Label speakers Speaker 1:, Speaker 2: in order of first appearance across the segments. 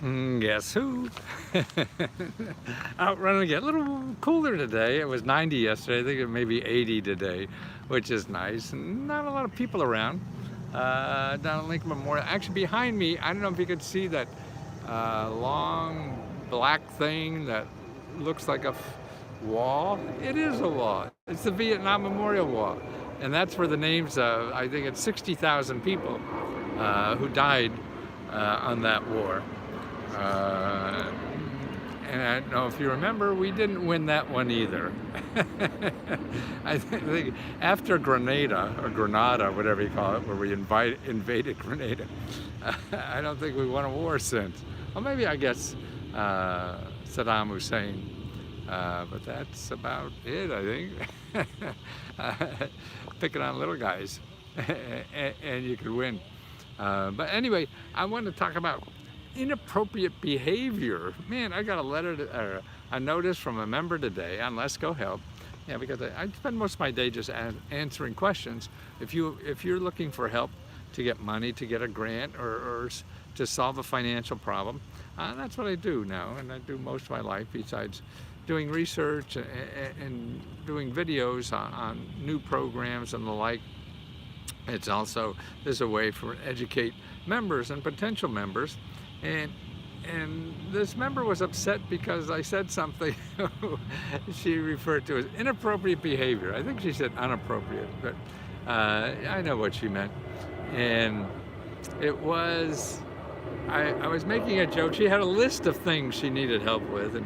Speaker 1: Guess who? Out running again. A little cooler today. It was 90 yesterday. I think it may be 80 today, which is nice. And not a lot of people around down at Lincoln Memorial. Actually, behind me, I don't know if you could see that long black thing that looks like a wall. It is a wall. It's the Vietnam Memorial Wall. And that's where the names of, I think it's 60,000 people who died on that war. And I don't know if you remember, we didn't win that one either. I think after Grenada, or Grenada, whatever you call it, where we invaded Grenada, I don't think we won a war since. Well, maybe I guess Saddam Hussein, but that's about it, I think. Picking on little guys, and you could win. But anyway, I want to talk about inappropriate behavior. Man, I got a letter, a notice from a member today on Lesko Help. Yeah, because I spend most of my day just answering questions. If you're looking for help to get money, to get a grant, or to solve a financial problem, that's what I do now, and I do most of my life besides doing research and doing videos on new programs and the like. It's also, there's a way for educate members and potential members. And this member was upset because I said something she referred to as inappropriate behavior. I think she said inappropriate, but I know what she meant. And it was, I was making a joke. She had a list of things she needed help with, and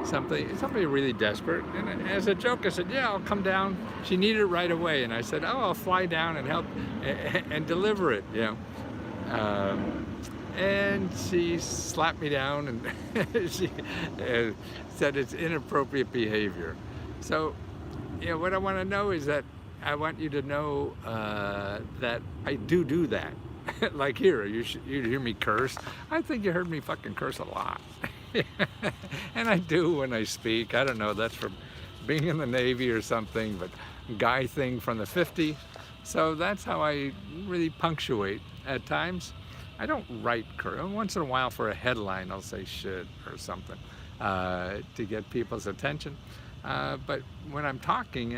Speaker 1: somebody really desperate. And as a joke, I said, yeah, I'll come down. She needed it right away. And I said, oh, I'll fly down and help and deliver it, you know. And she slapped me down and she said it's inappropriate behavior. So, you know, what I want to know is that I want you to know that I do that. Like here, you hear me curse. I think you heard me fucking curse a lot. And I do when I speak. I don't know, that's from being in the Navy or something, but guy thing from the 50s. So that's how I really punctuate at times. I don't write curse. Once in a while for a headline I'll say shit or something to get people's attention. But when I'm talking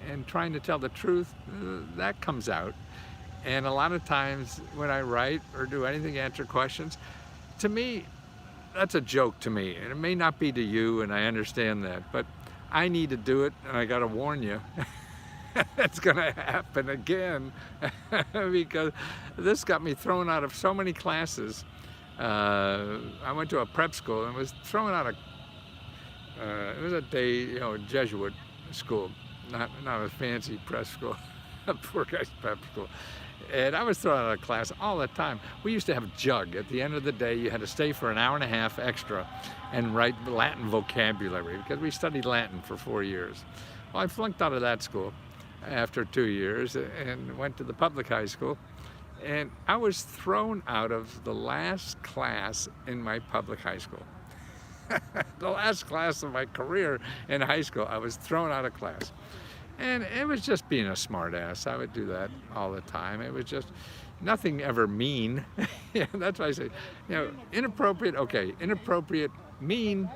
Speaker 1: and trying to tell the truth, that comes out. And a lot of times when I write or do anything, answer questions, to me, that's a joke to me. And it may not be to you, and I understand that, but I need to do it, and I gotta warn you. It's gonna happen again because this got me thrown out of so many classes. I went to a prep school and was thrown out of, it was a day, you know, Jesuit school, not a fancy prep school, a poor guy's prep school. And I was thrown out of class all the time. We used to have jug. At the end of the day, you had to stay for an hour and a half extra and write Latin vocabulary because we studied Latin for 4 years. Well, I flunked out of that school after 2 years and went to the public high school, and I was thrown out of the last class in my public high school. The last class of my career in high school, I was thrown out of class. And it was just being a smart ass. I would do that all the time. It was just nothing ever mean. Yeah, that's why I say, you know, inappropriate, okay, inappropriate, mean,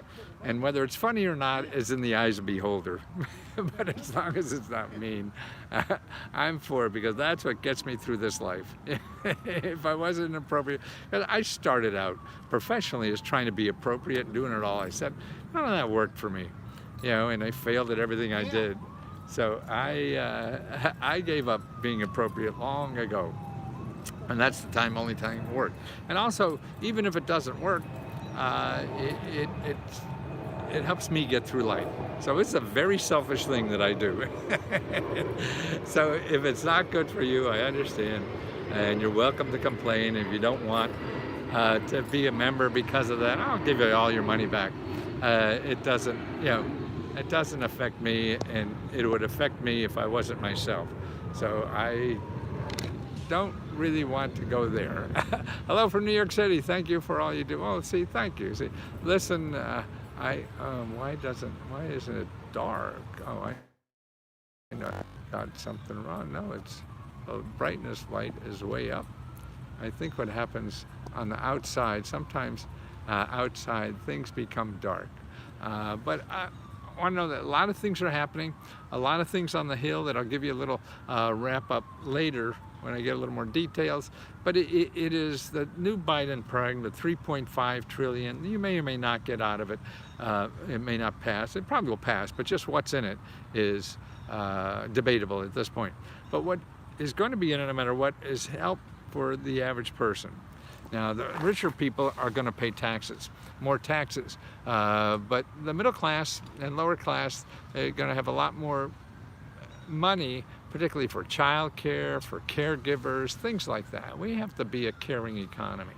Speaker 1: and whether it's funny or not is in the eyes of the beholder. But as long as it's not mean, I'm for it, because that's what gets me through this life. If I wasn't inappropriate, because I started out professionally as trying to be appropriate and doing it all. I said, none of that worked for me, you know, and I failed at everything I did. So I gave up being appropriate long ago, and that's the only time it worked. And also, even if it doesn't work, it helps me get through life. So it's a very selfish thing that I do. So if it's not good for you, I understand, and you're welcome to complain. If you don't want to be a member because of that, I'll give you all your money back. It doesn't, you know, it doesn't affect me, and it would affect me if I wasn't myself. So I don't really want to go there. Hello from New York City. Thank you for all you do. Oh, see, thank you. See, listen, why isn't it dark? Oh, I know I got something wrong. No, it's the brightness light is way up. I think what happens on the outside, sometimes outside things become dark. But I want to know that a lot of things are happening, a lot of things on the Hill that I'll give you a little wrap up later when I get a little more details. But it is the new Biden program, the 3.5 trillion. You may or may not get out of it. It may not pass. It probably will pass, but just what's in it is debatable at this point. But what is going to be in it, no matter what, is help for the average person. Now, the richer people are going to pay taxes, more taxes, but the middle class and lower class are going to have a lot more money, particularly for child care, for caregivers, things like that. We have to be a caring economy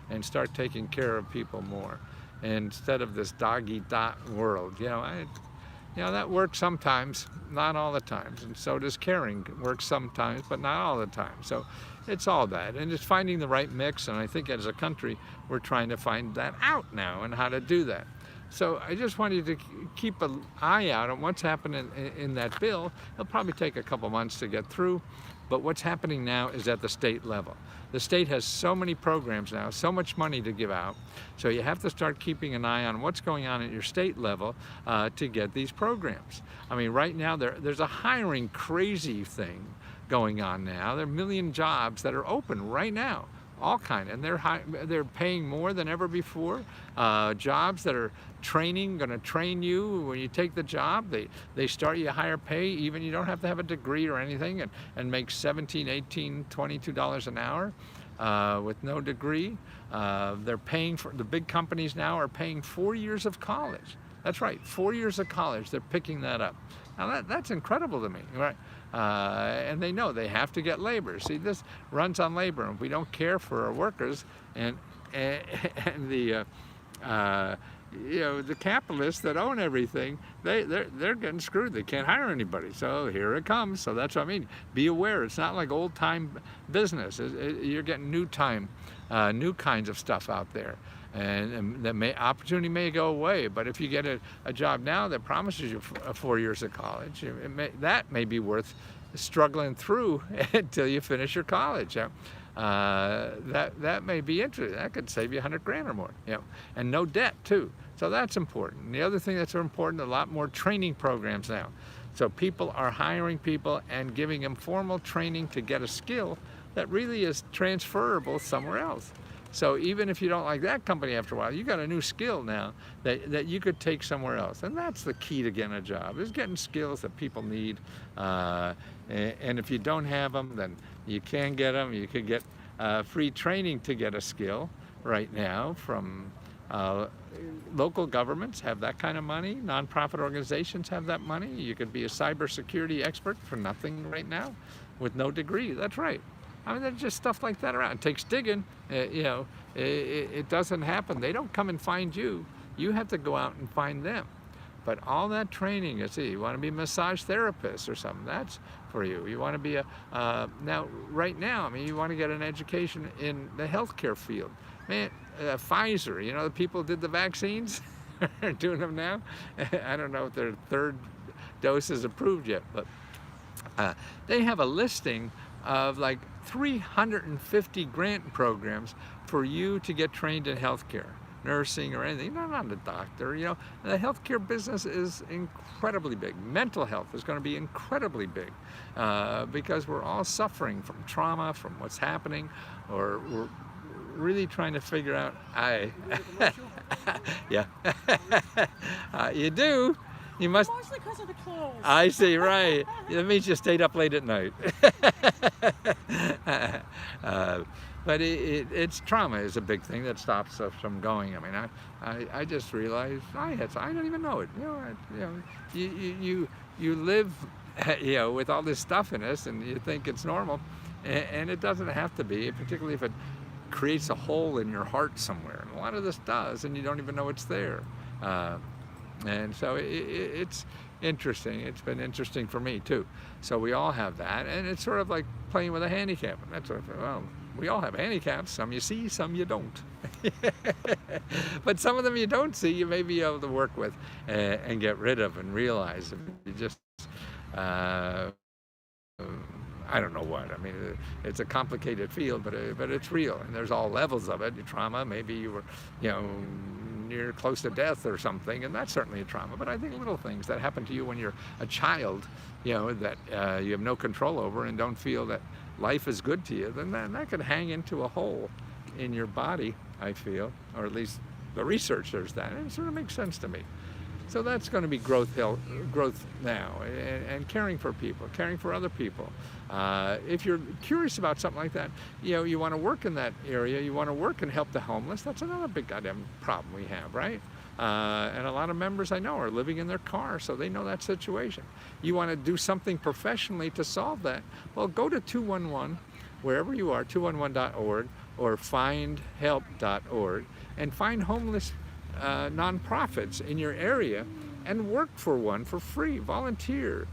Speaker 1: and start taking care of people more instead of this dog-eat-dot world. You know, that works sometimes, not all the times, and so does caring. Works sometimes, but not all the time. So it's all that, and it's finding the right mix, and I think as a country, we're trying to find that out now and how to do that. So I just want you to keep an eye out on what's happening in that bill. It'll probably take a couple months to get through, but what's happening now is at the state level. The state has so many programs now, so much money to give out, so you have to start keeping an eye on what's going on at your state level to get these programs. I mean, right now there's a hiring crazy thing going on now. There are 1 million jobs that are open right now, all kind, and they're paying more than ever before. Jobs that are going to train you when you take the job. They start you higher pay, even you don't have to have a degree or anything, and make $17, $18, $22 an hour with no degree. They're paying for, the big companies now are paying 4 years of college. That's right, 4 years of college, they're picking that up. Now that's incredible to me, right? And they know they have to get labor. See, this runs on labor, and if we don't care for our workers and the the capitalists that own everything, they're getting screwed. They can't hire anybody. So here it comes. So that's what I mean. Be aware. It's not like old time business. You're getting new kinds of stuff out there. And the opportunity may go away, but if you get a job now that promises you 4 years of college, that may be worth struggling through until you finish your college. That may be interesting. That could save you 100 grand or more, and no debt too. So that's important. The other thing that's important, a lot more training programs now. So people are hiring people and giving them formal training to get a skill that really is transferable somewhere else. So even if you don't like that company after a while, you got a new skill now that you could take somewhere else. And that's the key to getting a job, is getting skills that people need. And if you don't have them, then you can get them. You could get free training to get a skill right now from local governments have that kind of money. Nonprofit organizations have that money. You could be a cybersecurity expert for nothing right now with no degree. That's right. I mean, there's just stuff like that around. It takes digging, it doesn't happen. They don't come and find you. You have to go out and find them. But all that training, you want to be a massage therapist or something, that's for you. You want to be right now, I mean, you want to get an education in the healthcare field. Man, Pfizer, the people who did the vaccines are doing them now. I don't know if their third dose is approved yet, but they have a listing of like 350 grant programs for you to get trained in healthcare, nursing or anything. You're not a doctor, The healthcare business is incredibly big. Mental health is going to be incredibly big because we're all suffering from trauma, from what's happening, or we're really trying to figure out. Yeah, you do. You must.
Speaker 2: Mostly because of the clothes.
Speaker 1: I see, right. That means you stayed up late at night. But it's trauma is a big thing that stops us from going. I mean, I just realized I don't even know it. You live, with all this stuff in us, and you think it's normal, and it doesn't have to be, particularly if it creates a hole in your heart somewhere. And a lot of this does, and you don't even know it's there. And so it's interesting. It's been interesting for me too. So we all have that, and it's sort of like playing with a handicap. And that's we all have handicaps. Some you see, some you don't. But some of them you don't see, you may be able to work with and get rid of and realize. If you just, I I don't know what. I mean, it's a complicated field, but it's real, and there's all levels of it. Trauma, maybe you were, near close to death or something, and that's certainly a trauma. But I think little things that happen to you when you're a child, that you have no control over and don't feel that life is good to you, then that could hang into a hole in your body, I feel, or at least the research there's that, and it sort of makes sense to me. So that's going to be growth now, and caring for people, caring for other people. If you're curious about something like that, you want to work in that area, you want to work and help the homeless, that's another big goddamn problem we have, right? And a lot of members I know are living in their car, so they know that situation. You want to do something professionally to solve that, well, go to 211, wherever you are, 211.org or findhelp.org, and find homeless nonprofits in your area and work for one for free, volunteer.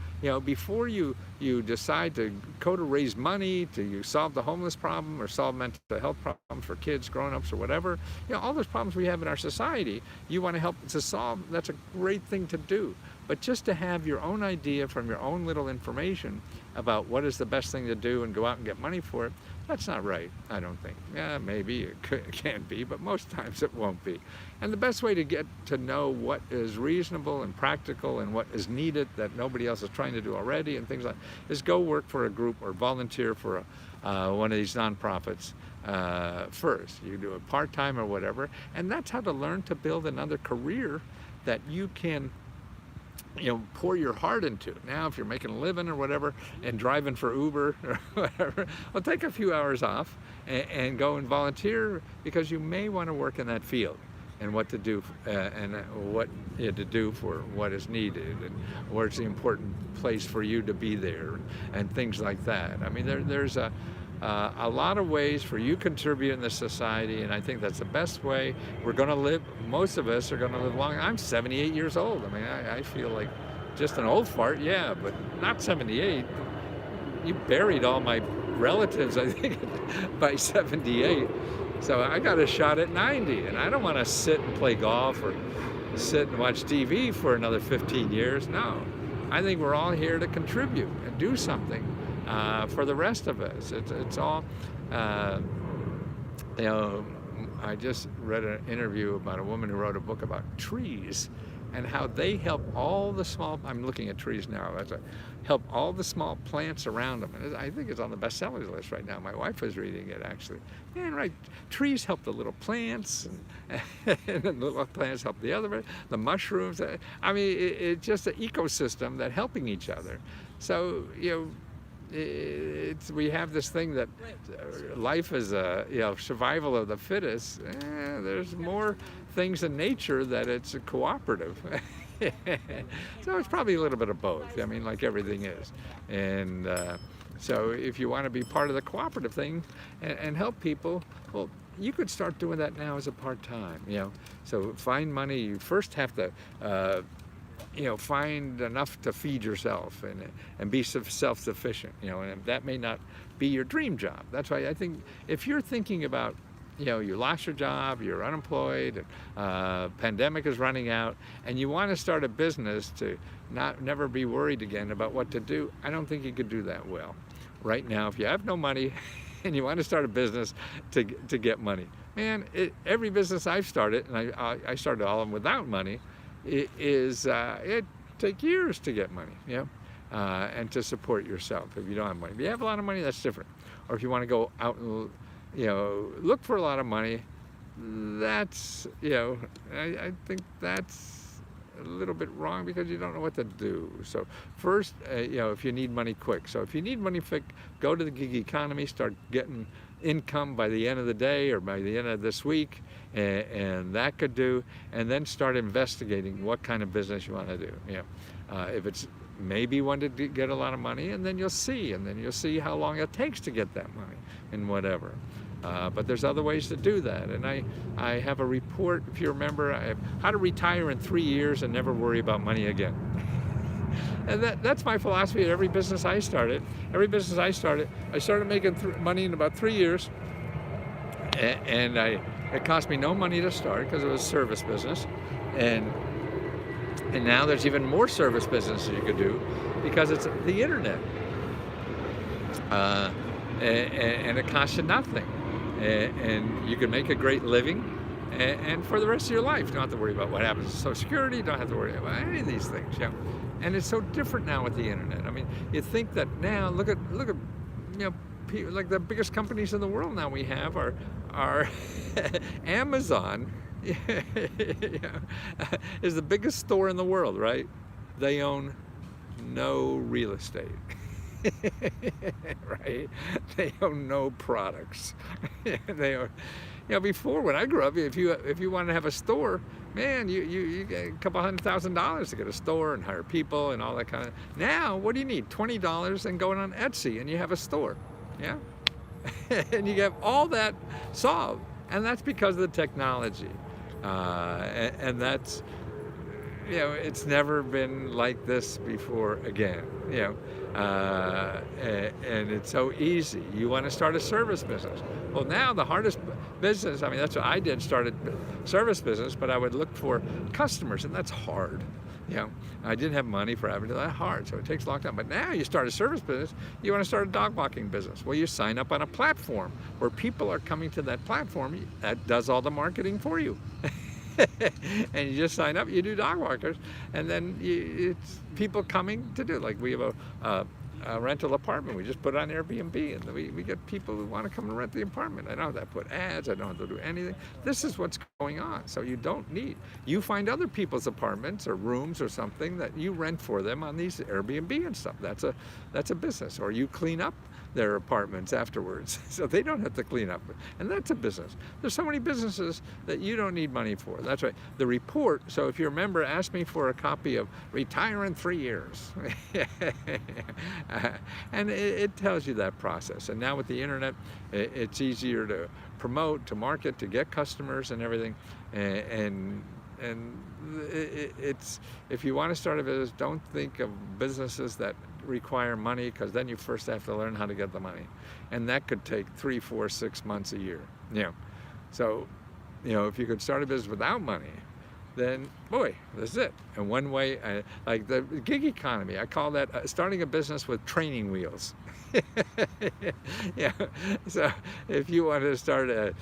Speaker 1: Before you decide to go to raise money to solve the homeless problem or solve mental health problems for kids, grown-ups, or whatever, all those problems we have in our society, you want to help to solve, that's a great thing to do. But just to have your own idea from your own little information about what is the best thing to do and go out and get money for it, that's not right, I don't think. Yeah, maybe it can be, but most times it won't be. And the best way to get to know what is reasonable and practical and what is needed that nobody else is trying to do already and things like that is go work for a group or volunteer for one of these nonprofits first. You do it part-time or whatever, and that's how to learn to build another career that you can pour your heart into. Now, if you're making a living or whatever and driving for Uber or whatever, well, take a few hours off and go and volunteer, because you may want to work in that field and what to do and what to do for what is needed and where's the important place for you to be there and things like that. I mean, there's a lot of ways for you to contribute in the society, and I think that's the best way. We're going to live, most of us are going to live long. I'm 78 years old. I mean, I feel like just an old fart, yeah, but not 78. You buried all my relatives, I think, by 78. So I got a shot at 90, and I don't want to sit and play golf or sit and watch TV for another 15 years. No, I think we're all here to contribute and do something for the rest of us. It's all, I just read an interview about a woman who wrote a book about trees and how they help all the small, I'm looking at trees now, help all the small plants around them. And I think it's on the bestsellers list right now. My wife is reading it, actually. And right, trees help the little plants, and the little plants help the other, the mushrooms. I mean, it's just an ecosystem that helping each other. So, we have this thing that life is survival of the fittest. There's more things in nature that it's a cooperative. So it's probably a little bit of both. I mean, like everything is. And so if you want to be part of the cooperative thing and help people, well, you could start doing that now as a part-time. So find money. You first have to find enough to feed yourself and be self-sufficient, and that may not be your dream job. That's why I think if you're thinking about, you lost your job, you're unemployed, pandemic is running out, and you want to start a business to never be worried again about what to do, I don't think you could do that well. Right now, if you have no money and you want to start a business to get money, man, every business I've started, and I started all of them without money, it takes years to get money, and to support yourself if you don't have money. If you have a lot of money, that's different. Or if you want to go out and look for a lot of money, that's I think that's a little bit wrong because you don't know what to do. So first, if you need money quick. So if you need money quick, go to the gig economy, start getting income by the end of the day or by the end of this week, and that could do, and then start investigating what kind of business you want to do. If it's maybe one to get a lot of money, and then you'll see how long it takes to get that money and whatever. But there's other ways to do that, and I have a report, if you remember, I have how to retire in 3 years and never worry about money again. And that's my philosophy at every business I started. I started making money in about 3 years, and it cost me no money to start because it was a service business, and now there's even more service businesses you could do because it's the internet. uh, and it costs you nothing, and you can make a great living. And for the rest of your life, you don't have to worry about what happens to Social Security. You don't have to worry about any of these things. You know? And it's so different now with the internet. I mean, you think that now, look at like the biggest companies in the world now we have are Amazon is the biggest store in the world, right? They own no real estate. Right? They own no products. They own, before, when I grew up, if you wanted to have a store, man, you get a couple $100,000 to get a store and hire people and all that kind of. Now, what do you need? $20 and going on Etsy and you have a store, yeah. And you have all that solved, and that's because of the technology, and that's. It's never been like this before again, and it's so easy. You want to start a service business. Well, now the hardest business, I mean, that's what I did, started service business, but I would look for customers, and that's hard. I didn't have money for having to do that hard, so it takes a long time. But now you start a service business, you want to start a dog walking business. Well, you sign up on a platform where people are coming to that platform that does all the marketing for you. And you just sign up, you do dog walkers, and then it's people coming to do. Like we have a rental apartment, we just put it on Airbnb, and we get people who want to come and rent the apartment. I don't have to put ads, I don't have to do anything. This is what's going on. So you find other people's apartments or rooms or something that you rent for them on these Airbnb and stuff. That's a business. Or you clean up their apartments afterwards, so they don't have to clean up, and that's a business. There's so many businesses that you don't need money for. That's right. The report, so if you remember, asked me for a copy of Retire in 3 Years. And it tells you that process. And now with the internet, it's easier to promote, to market, to get customers and everything. And it's, if you want to start a business, don't think of businesses that require money, because then you first have to learn how to get the money, and that could take 3, 4, 6 months a year. So if you could start a business without money, then boy, this is it. And one way, like the gig economy, I call that starting a business with training wheels. So if you want to start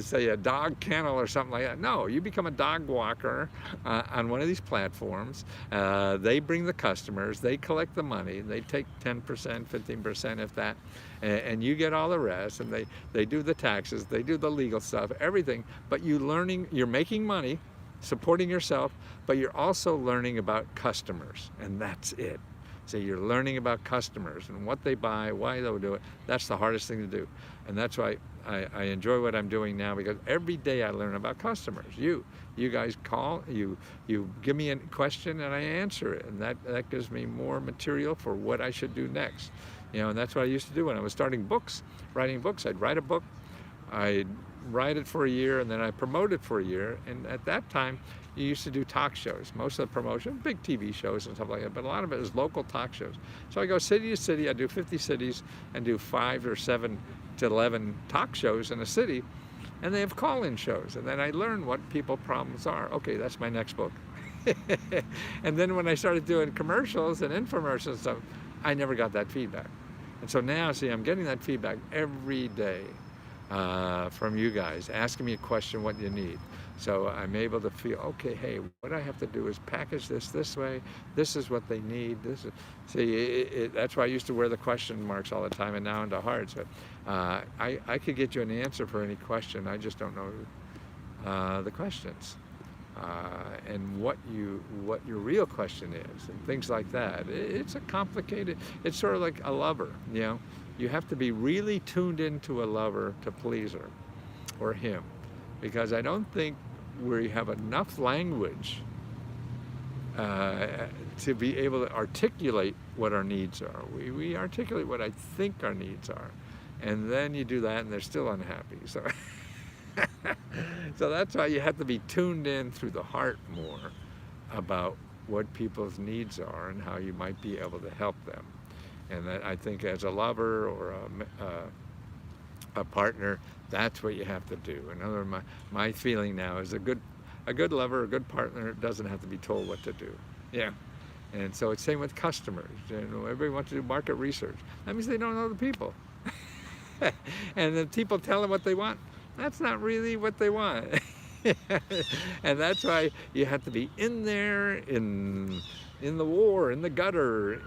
Speaker 1: say a dog kennel or something like that, no, you become a dog walker on one of these platforms. They bring the customers, they collect the money, they take 10%, 15% if that, and you get all the rest, and they do the taxes, they do the legal stuff, everything, but you're making money, supporting yourself, but you're also learning about customers, and that's it. So you're learning about customers and what they buy, why they'll do it. That's the hardest thing to do. And that's why I enjoy what I'm doing now, because every day I learn about customers. You guys call, you give me a question and I answer it. And that gives me more material for what I should do next. And that's what I used to do when I was starting books, writing books. I'd write a book, I'd write it for a year, and then I promote it for a year. And at that time, you used to do talk shows. Most of the promotion, big TV shows and stuff like that, but a lot of it is local talk shows. So I go city to city, I do 50 cities and do 5 or 7 to 11 talk shows in a city, and they have call-in shows. And then I learn what people's problems are. Okay, that's my next book. And then when I started doing commercials and infomercials and stuff, I never got that feedback. And so now, see, I'm getting that feedback every day from you guys, asking me a question, what you need. So I'm able to feel, okay, hey, what I have to do is package this way. This is what they need. That's why I used to wear the question marks all the time, and now into hearts. But I could get you an answer for any question. I just don't know the questions and what your real question is, and things like that. It's a complicated. It's sort of like a lover, You have to be really tuned into a lover to please her or him, because I don't think we have enough language to be able to articulate what our needs are. We articulate what I think our needs are, and then you do that and they're still unhappy. So, so that's why you have to be tuned in through the heart more about what people's needs are and how you might be able to help them. And that, I think, as a lover or a partner, that's what you have to do. In other words, my feeling now is a good lover, a good partner doesn't have to be told what to do. And so it's same with customers. Everybody wants to do market research. That means they don't know the people. And the people tell them what they want. That's not really what they want. And that's why you have to be in there, in the war, in the gutter,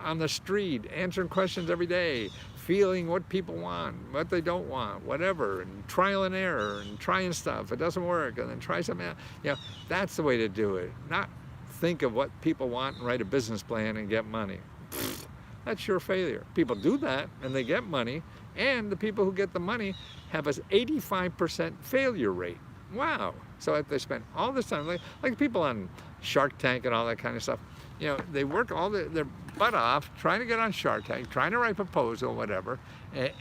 Speaker 1: on the street, answering questions every day, feeling what people want, what they don't want, whatever, and trial and error, and trying stuff. It doesn't work, and then try something else. That's the way to do it. Not think of what people want and write a business plan and get money. That's your failure. People do that, and they get money, and the people who get the money have an 85% failure rate. Wow. So if they spend all this time, like people on Shark Tank and all that kind of stuff, they work all their butt off trying to get on Shark Tank, trying to write a proposal, whatever,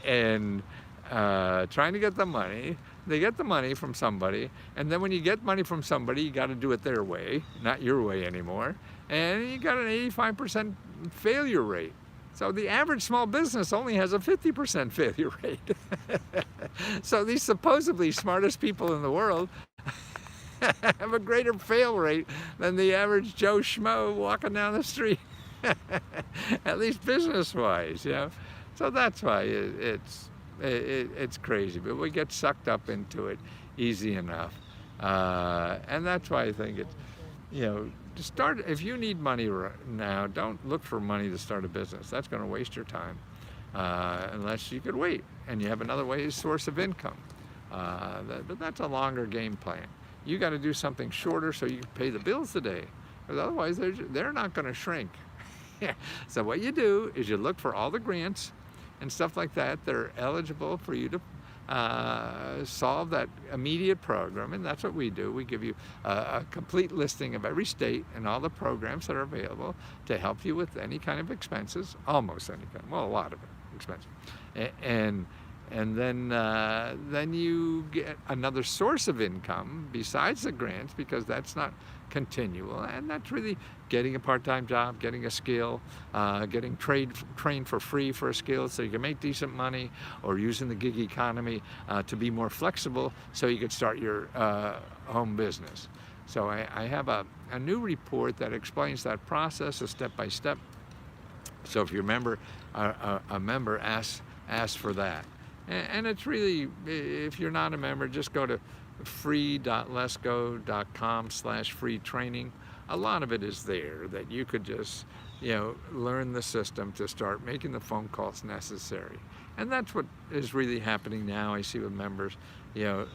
Speaker 1: and trying to get the money. They get the money from somebody, and then when you get money from somebody, you got to do it their way, not your way anymore, and you got an 85% failure rate. So the average small business only has a 50% failure rate. So these supposedly smartest people in the world have a greater fail rate than the average Joe Schmo walking down the street, at least business-wise, So that's why it's crazy, but we get sucked up into it easy enough. And that's why I think it's, to start, if you need money now, don't look for money to start a business. That's going to waste your time, unless you could wait and you have another source of income. But that's a longer game plan. You got to do something shorter so you can pay the bills today, because otherwise they're not going to shrink. So what you do is you look for all the grants and stuff like that are eligible for you to solve that immediate program, and that's what we do. We give you a complete listing of every state and all the programs that are available to help you with any kind of expenses, almost any kind, well, a lot of expenses, and then you get another source of income besides the grants, because that's not continual, and that's really getting a part-time job, getting a skill, getting trained for free for a skill so you can make decent money, or using the gig economy to be more flexible so you could start your home business. So I have a new report that explains that process, a step-by-step. So if you remember, a member asks for that. And it's really, if you're not a member, just go to free.lesko.com/free training. A lot of it is there that you could just, learn the system to start making the phone calls necessary. And that's what is really happening now. I see with members, the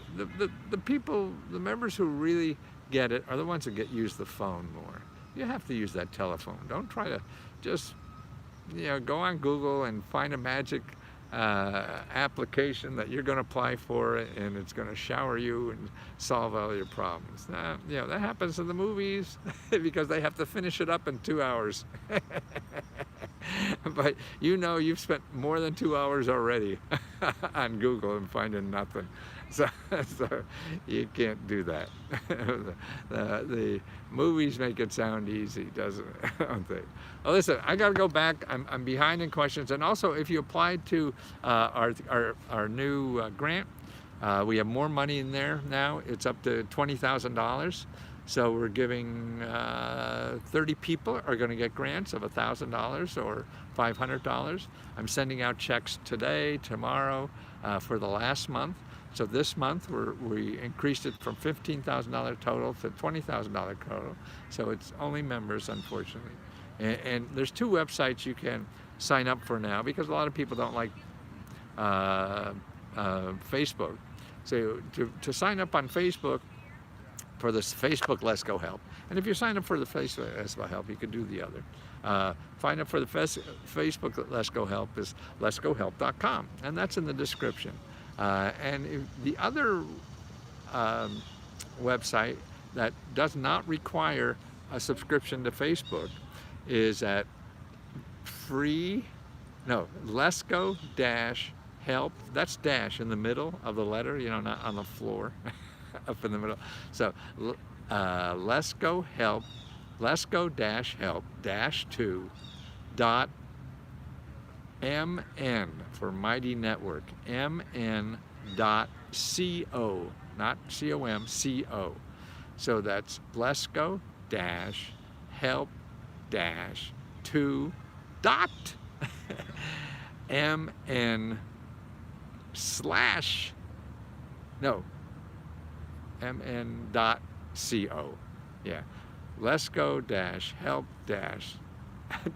Speaker 1: people, the members who really get it are the ones that use the phone more. You have to use that telephone. Don't try to just, go on Google and find a magic application that you're going to apply for, and it's going to shower you and solve all your problems. That happens in the movies because they have to finish it up in 2 hours. But you've spent more than 2 hours already on Google and finding nothing. So you can't do that. The movies make it sound easy, doesn't it? Don't they? Well, listen, I got to go back. I'm behind in questions. And also, if you applied to our new grant, we have more money in there now. It's up to $20,000. So we're giving 30 people are going to get grants of $1,000 or $500. I'm sending out checks today, tomorrow, for the last month. So this month we increased it from $15,000 total to $20,000 total. So it's only members, unfortunately. And there's 2 websites you can sign up for now, because a lot of people don't like Facebook. So to sign up on Facebook, for this Facebook Lesko Help, and if you sign up for the Facebook Lesko Help, you can do the other. Sign up for the Facebook Lesko Help is leskohelp.com, and that's in the description. And the other website that does not require a subscription to Facebook is at Lesko-Help. That's dash in the middle of the letter, not on the floor, up in the middle. So Lesko Help, Lesko-Help-2.mn for Mighty Network, mn.co, not com, co. So that's Lesko-Help dash 2 dot mn slash mn dot co. Yeah, Lesko dash help dash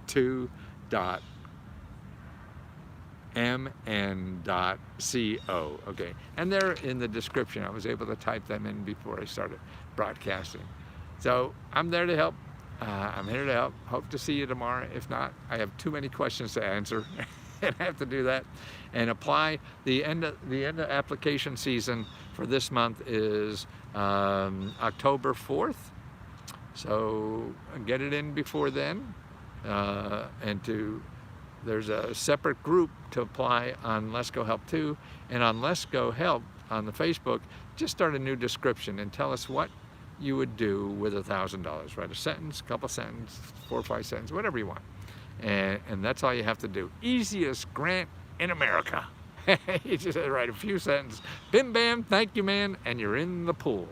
Speaker 1: 2 dot mn.co. Okay, and they're in the description. I was able to type them in before I started broadcasting. So I'm there to help. I'm here to help. Hope to see you tomorrow. If not, I have too many questions to answer and I have to do that and apply. The end of application season for this month is October 4th. So get it in before then, there's a separate group to apply on Lesko Help too, and on Lesko Help on the Facebook, just start a new description and tell us what you would do with $1,000. Write a sentence, couple sentences, 4 or 5 sentences, whatever you want, and that's all you have to do. Easiest grant in America. You just write a few sentences, bim bam, thank you man, and you're in the pool.